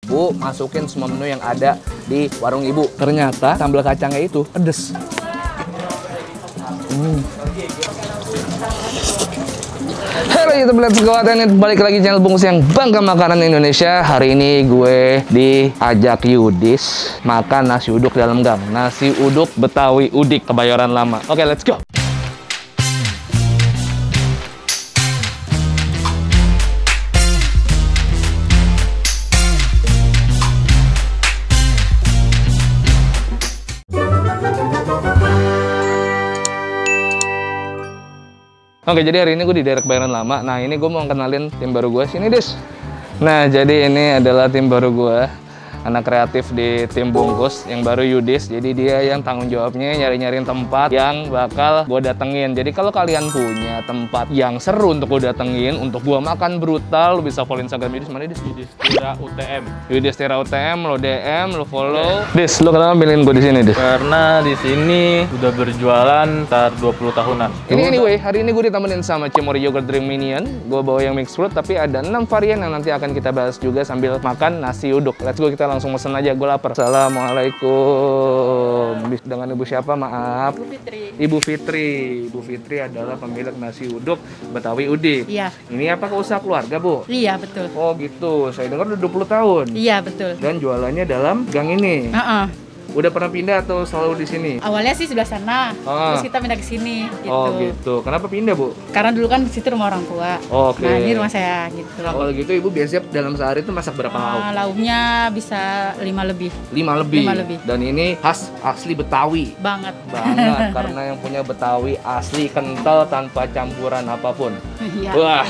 Bu, masukin semua menu yang ada di warung ibu. Ternyata sambal kacangnya itu pedes. Halo YouTube Let's Go Atenet, balik lagi channel Bungkus yang bangga makanan Indonesia. Hari ini gue diajak Yudis makan nasi uduk dalam gang. Nasi uduk Betawi Udik, Kebayoran Lama. Oke, let's go. Oke, jadi hari ini gue di daerah Kebayoran Lama. Nah, ini gue mau kenalin tim baru gue. Sini, Dis. Nah, jadi ini adalah tim baru gue. Anak kreatif di tim Bungkus yang baru, Yudis. Jadi dia yang tanggung jawabnya nyari-nyariin tempat yang bakal gue datengin. Jadi kalau kalian punya tempat yang seru untuk gue datengin, untuk gue makan brutal, lo bisa follow Instagram Yudis. Mana, Dis? Yudis Tira UTM. Yudis Tira UTM, lo DM, lo follow. Dis, lo kenapa milihin gue di sini, Dis? Karena di sini udah berjualan sekitar 20 tahunan. Ini anyway, hari ini gue ditemenin sama Cimory Yogurt Drink Minion. Gue bawa yang mixed fruit, tapi ada 6 varian yang nanti akan kita bahas juga sambil makan nasi uduk. Let's go, kita langsung mesen aja, gue lapar. Assalamualaikum. Dengan ibu siapa, maaf? Ibu Fitri. Ibu Fitri. Ibu Fitri adalah pemilik nasi uduk Betawi Udik. Iya. Ini apa usaha keluarga, Bu? Iya, betul. Oh gitu, saya dengar udah 20 tahun. Iya, betul. Dan jualannya dalam gang ini. Udah pernah pindah atau selalu di sini? Awalnya sih sebelah sana, terus kita pindah ke sini gitu. Oh gitu. Kenapa pindah, Bu? Karena dulu kan di situ rumah orang tua. Oke. Nah, ini rumah saya gitu. Oh gitu, Ibu biasanya dalam sehari itu masak berapa lauk? Lauknya bisa 5 lebih. 5 lebih. 5 lebih. Dan ini khas asli Betawi. Banget. Banget, karena yang punya Betawi asli, kental tanpa campuran apapun. Iya. Wah.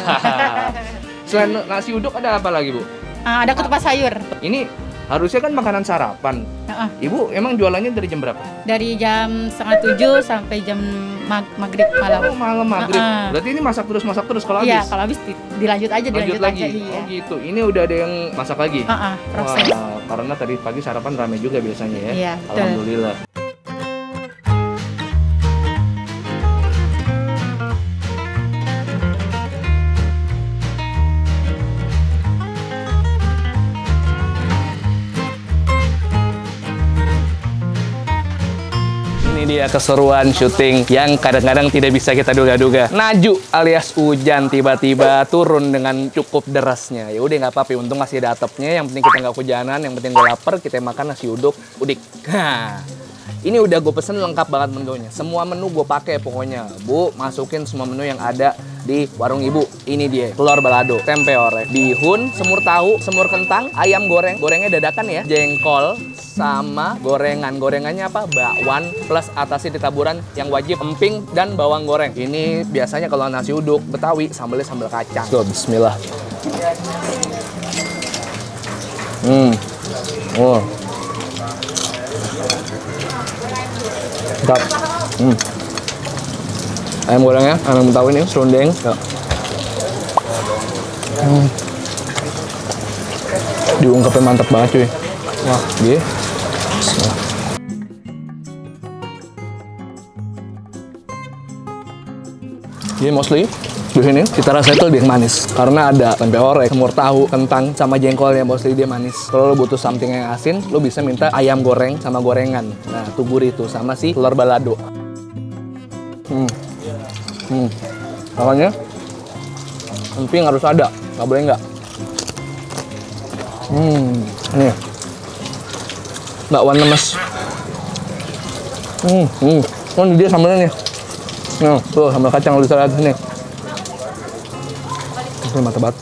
Selain nasi uduk ada apa lagi, Bu? Ada ketupat sayur. Ini harusnya kan makanan sarapan. Ibu emang jualannya dari jam berapa? Dari jam 6:30 sampai jam maghrib malam. Oh, malam maghrib. Berarti ini masak terus kalau Iya, habis? kalau habis dilanjut aja, Lanjut lagi? aja. Iya. Oh gitu. Ini udah ada yang masak lagi? Proses. Wah, karena tadi pagi sarapan ramai juga biasanya ya? Iya, betul. Alhamdulillah. Ini dia keseruan syuting yang kadang-kadang tidak bisa kita duga-duga. Naju alias hujan tiba-tiba turun dengan cukup derasnya. Ya udah nggak apa-apa, untung masih ada atapnya. Yang penting kita nggak kehujanan, yang penting gue lapar, kita makan nasi uduk udik. Nah, ini udah gue pesen lengkap banget menunya. Semua menu gue pakai pokoknya. Bu, masukin semua menu yang ada di warung ibu. Ini dia, telur balado, tempe orek, bihun, semur tahu, semur kentang, ayam goreng. Gorengnya dadakan ya, jengkol, sama gorengan. Gorengannya apa? Bakwan plus atasnya ditaburan yang wajib emping dan bawang goreng. Ini biasanya kalau nasi uduk Betawi sambalnya sambal kacang. Tuh, bismillah. Oh. Mantap. Ayam gorengnya, ayam Betawi ini serundeng. Ya. Diungkapin mantap banget cuy. Wah, dia. Jadi mostly di sini kita rasa itu lebih manis karena ada tempe orek, semur tahu, kentang sama jengkolnya. Mostly dia manis. Kalau lo butuh something yang asin, lo bisa minta ayam goreng sama gorengan. Nah, tuh gurih itu sama si telur balado. Makanya emping harus ada, nggak boleh nggak. Nih bakwan lemes. Oh, ini dia sambalnya nih. Nah, tuh sambal kacang udah lihat sini. Ini mantap banget.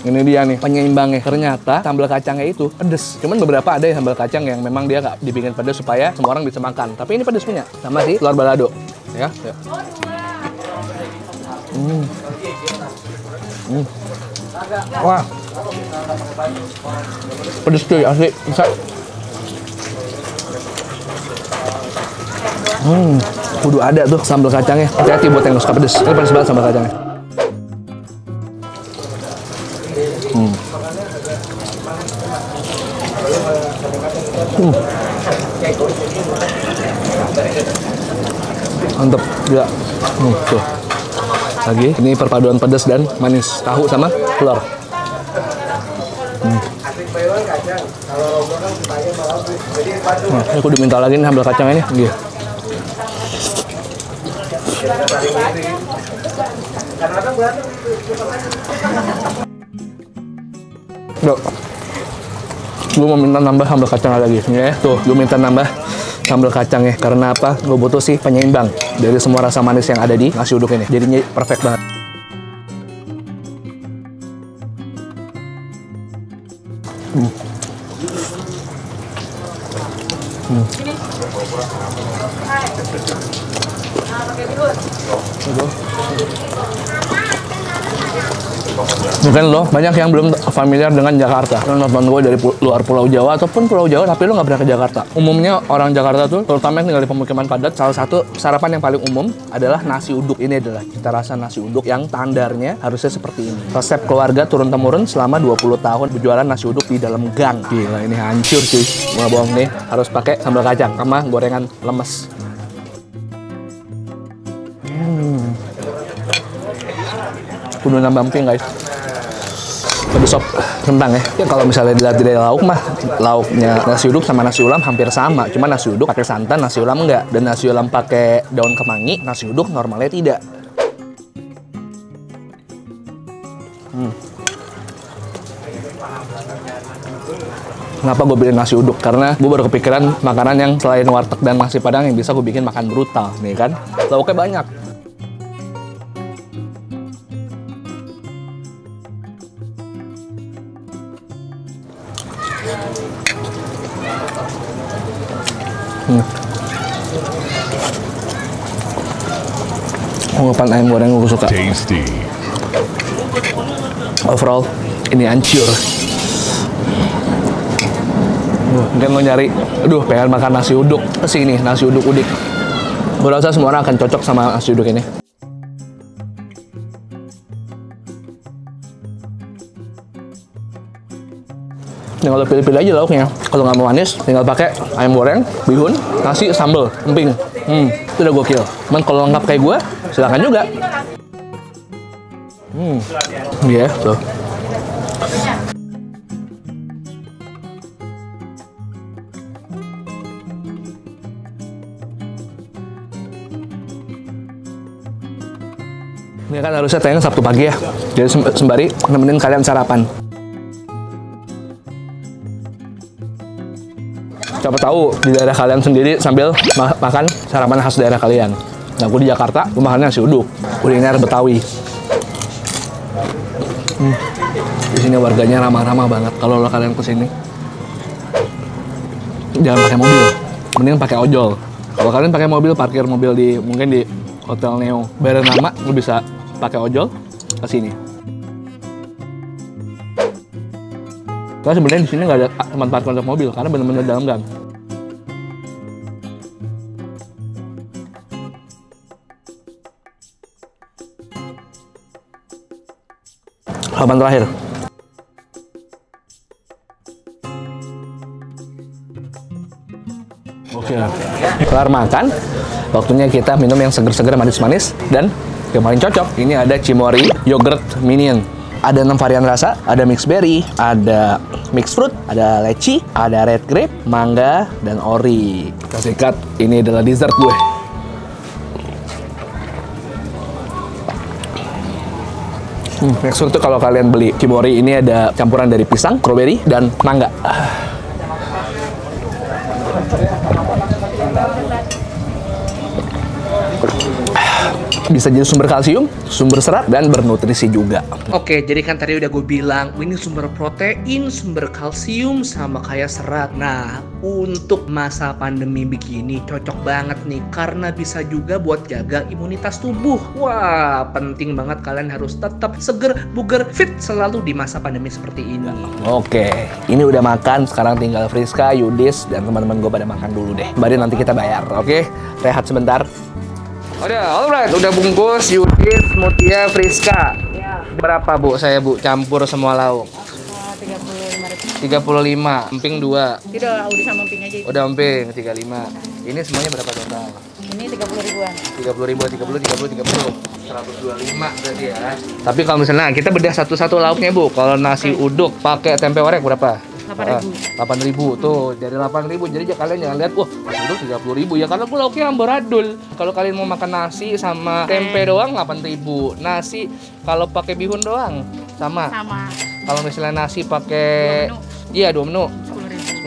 Ini dia nih penyeimbangnya. Ternyata sambal kacangnya itu pedes. Cuman beberapa ada yang sambal kacang yang memang dia nggak dibikin pedes supaya semua orang bisa makan. Tapi ini pedes punya. Sama sih telur balado. Ya. Wah. Pedes cuy, asli. Bisa. Kudu ada tuh sambal kacangnya. Hati-hati buat yang suka pedes. Ini pedes banget sambal kacangnya. Mantep, gila. Tuh. Lagi, ini perpaduan pedas dan manis. Tahu sama telur. Ini aku diminta lagi nih sambal kacang ini. Iya. Duh. Gue mau minta nambah sambal kacang lagi ya. Tuh, gue minta nambah sambal kacangnya. Karena apa? Gue butuh sih penyeimbang dari semua rasa manis yang ada di nasi uduk ini. Jadinya perfect banget. Mungkin lo banyak yang belum familiar dengan Jakarta. Lo nonton gue dari luar Pulau Jawa ataupun Pulau Jawa tapi lo nggak pernah ke Jakarta. Umumnya orang Jakarta tuh, terutama yang tinggal di pemukiman padat, salah satu sarapan yang paling umum adalah nasi uduk. Ini adalah cita rasa nasi uduk yang standarnya harusnya seperti ini. Resep keluarga turun-temurun selama 20 tahun berjualan nasi uduk di dalam gang. Gila, ini hancur cuy. Nggak bohong nih, harus pakai sambal kacang sama gorengan lemes. Kudu nambah emping guys. Ada sop kentang ya. Ya kalau misalnya dilihat dari lauk mah, lauknya nasi uduk sama nasi ulam hampir sama. Cuma nasi uduk pakai santan, nasi ulam enggak. Dan nasi ulam pakai daun kemangi, nasi uduk normalnya tidak. Kenapa gue bikin nasi uduk? Karena gue baru kepikiran makanan yang selain warteg dan nasi padang yang bisa gue bikin makan brutal, nih kan? Lauknya banyak. Ungkapan ayam goreng gue suka. Tasty. Overall, ini hancur. Mungkin lo nyari, aduh pengen makan nasi uduk. Kesini, nasi uduk udik. Gue rasa semua orang akan cocok sama nasi uduk ini. Tinggal lo pilih-pilih aja lauknya. Kalau nggak mau manis, tinggal pakai ayam goreng, bihun, nasi, sambal, emping. Itu udah gokil. Cuman kalau lengkap kayak gue, silakan juga. Iya, tuh. Ini kan harusnya tayang Sabtu pagi ya. Jadi sembari nemenin kalian sarapan. Siapa tahu di daerah kalian sendiri sambil makan sarapan khas daerah kalian. Nah, gue di Jakarta, gue makannya nasi uduk, kuliner Betawi. Di sini warganya ramah-ramah banget. Kalau kalian kesini, jangan pakai mobil, mending pakai ojol. Kalau kalian pakai mobil, parkir mobil di mungkin di Hotel Neo, bayar nama, lu bisa pakai ojol ke sini. Karena sebenarnya di sini nggak ada tempat parkir untuk mobil karena benar-benar dalam gang. Halaman terakhir. Oke. Kelar makan, waktunya kita minum yang seger-seger manis-manis dan yang paling cocok. Ini ada Cimory Yogurt Minion. Ada 6 varian rasa, ada mixed berry, ada mixed fruit, ada leci, ada red grape, mangga, dan ori. Kita sikat, ini adalah dessert gue. Mixed fruit itu kalau kalian beli Cimory ini ada campuran dari pisang, strawberry, dan mangga. Bisa jadi sumber kalsium, sumber serat, dan bernutrisi juga. Oke, jadi kan tadi udah gue bilang, ini sumber protein, sumber kalsium, sama kayak serat. Nah, untuk masa pandemi begini cocok banget nih, karena bisa juga buat jaga imunitas tubuh. Wah, penting banget kalian harus tetap seger, bugar, fit selalu di masa pandemi seperti ini. Oke, ini udah makan, sekarang tinggal Friska, Yudis, dan teman-teman gue pada makan dulu deh. Baru nanti kita bayar, oke? Rehat sebentar. Alright, udah bungkus Yudis, Mutia, Friska. Ya. Berapa Bu saya Bu campur semua lauk? 35.000. 35, emping 2. Udah sama emping aja itu. Udah emping 35. Ini semuanya berapa total? Ini 30 ribuan. 30.000, 30, 125 berarti ya. Tapi kalau misalnya kita bedah satu-satu lauknya Bu. Kalau nasi uduk pakai tempe orek berapa? 8.000. 8.000 tuh dari 8.000. Jadi kalian jangan lihat wah nasi uduk 30.000 ya karena gua lauknya amburadul. Kalau kalian mau makan nasi sama tempe doang 8.000. Nasi kalau pakai bihun doang sama. Kalau misalnya nasi pakai 2 menu. iya 2 menu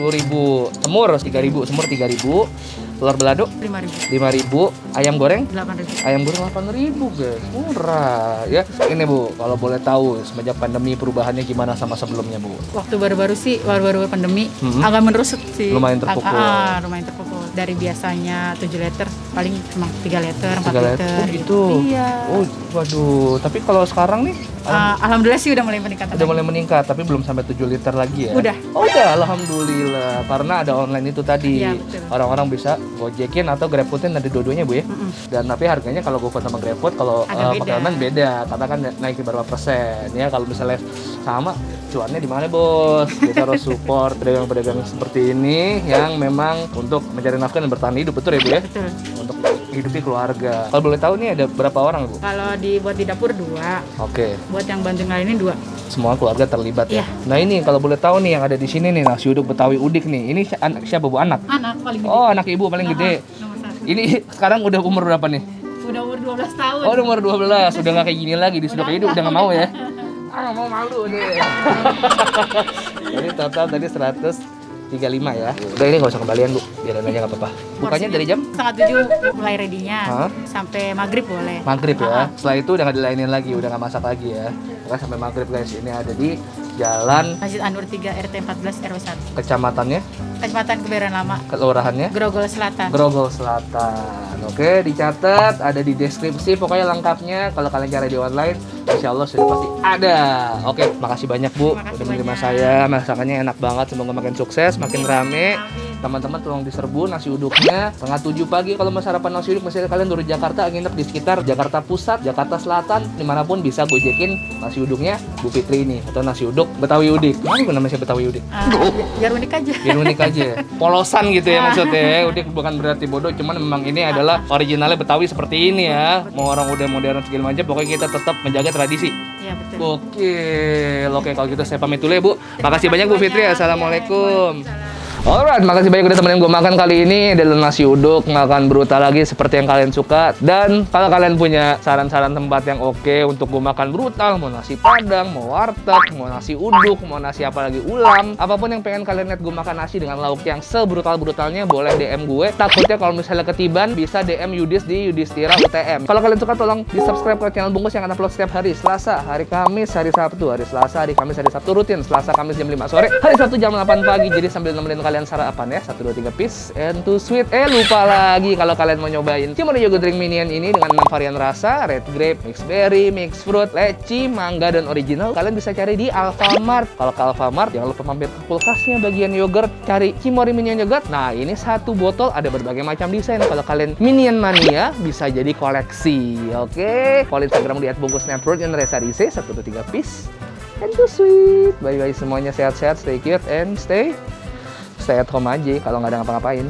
10.000. 10.000. Semur 3.000, semur 3.000. Telur belado 5.000. 5.000, ayam goreng 8.000. ayam goreng 8.000 guys, murah ya. Ini Bu, kalau boleh tahu semenjak pandemi perubahannya gimana sama sebelumnya Bu? Waktu baru-baru pandemi agak menurut sih. Lumayan terpukul. Lumayan terpukul. Dari biasanya 7 liter paling cuma 3 liter, 4 3 liter. Oh gitu. Iya. Oh waduh, tapi kalau sekarang nih Alhamdulillah sih udah mulai meningkat. udah mulai meningkat, tapi belum sampai 7 liter lagi ya? Udah. Oh udah, alhamdulillah. Karena ada online itu tadi. Iya, betul. Orang-orang bisa gojekin atau grabfoodin ada dua-duanya Bu ya. Dan tapi harganya kalau GoFood sama GrabFood kalau Agak pakai online beda. Karena kan naik berapa persen ya. Kalau misalnya sama, cuannya di mana Bos? Kita harus support pedagang-pedagang seperti ini yang memang untuk mencari nafkah dan bertahan hidup, betul ya Bu ya? Betul. Untuk hidupi keluarga. Kalau boleh tahu nih ada berapa orang Bu? Kalau buat di dapur 2, Oke. buat yang bantu ngalainin 2. Semua keluarga terlibat ya. Iya. Nah ini kalau boleh tahu nih yang ada di sini nih nasi uduk Betawi Udik nih. Ini siapa Bu? Anak? Anak paling gede. Oh anak ibu paling gede. Nomor 1. Ini sekarang udah umur berapa nih? Udah umur 12 tahun. Oh udah umur 12. Udah nggak kayak gini lagi di sudut hidup udah nggak mau ya? Nggak mau, malu deh. Jadi total tadi 135 ya. Udah ini nggak usah kembalian Bu. Biar aja nggak apa-apa. Bukanya dari jam? Setengah 7 mulai ready-nya. Hah? Sampai maghrib boleh. Maghrib ya. Setelah itu udah nggak dilainin lagi, udah nggak masak lagi ya. Pokoknya sampai maghrib guys. Ini ada di Jalan Masjid Anwar 3 RT 14 RW 1. kecamatannya, Kecamatan Kebayoran Lama, kelurahannya Grogol Selatan. Grogol Selatan. Oke, dicatat, ada di deskripsi pokoknya lengkapnya. Kalau kalian cari di online, insya Allah sudah pasti ada. Oke, makasih banyak Bu Makasih udah menerima banyak. saya. Masakannya enak banget, semoga makin sukses, makin rame. Amin. Teman-teman tolong diserbu nasi uduknya 6:30 pagi. Kalau mau sarapan nasi uduk, misalnya kalian dari Jakarta, nginep di sekitar Jakarta Pusat, Jakarta Selatan, dimanapun bisa gojekin nasi uduknya Bu Fitri ini atau nasi uduk Betawi Udik. Kenapa namanya Betawi Udik? Biar unik aja. Biar unik aja, polosan gitu ya maksudnya. Udik bukan berarti bodoh, cuman memang ini adalah originalnya Betawi seperti ini ya. Mau orang udah modern segala macam, pokoknya kita tetap menjaga tradisi. Iya betul. Oke, kalau gitu saya pamit dulu ya Bu. Makasih banyak Bu Fitri. Assalamualaikum. Waalaikumsalam. Alright, makasih banyak udah temenin gue makan kali ini. Adalah nasi uduk, makan brutal lagi seperti yang kalian suka. Dan kalau kalian punya saran-saran tempat yang oke untuk gue makan brutal, mau nasi padang, mau warteg, mau nasi uduk, mau nasi apa lagi ulam, apapun yang pengen kalian lihat gue makan nasi dengan lauk yang sebrutal-brutalnya, boleh DM gue. Takutnya kalau misalnya ketiban, bisa DM Yudis di Yudhistira UTM. Kalau kalian suka, tolong di subscribe ke channel Bungkus yang akan upload setiap hari Selasa, hari Kamis, hari Sabtu, hari Selasa, hari Kamis, hari Sabtu rutin. Selasa, Kamis jam 5 sore, hari Sabtu jam 8 pagi. Jadi sambil nemenin kalian sarapan ya, 1, 2, 3 piece and too sweet. Lupa lagi kalau kalian mau nyobain Cimory Yogurt Drink Minion ini dengan 6 varian rasa, red grape, mixed berry, mixed fruit, leci, mangga, dan original. Kalian bisa cari di Alfamart. Kalau ke Alfamart, jangan lupa mampir ke kulkasnya bagian yogurt, cari Cimory Minion Yogurt. Nah, ini satu botol ada berbagai macam desain. Kalau kalian Minion Mania, bisa jadi koleksi. Oke, follow Instagram di @bungkusnapfruit dan resarise 1, 2, 3 piece and too sweet. Bye-bye semuanya, sehat-sehat, stay cute and stay at home aja kalau nggak ada ngapa-ngapain.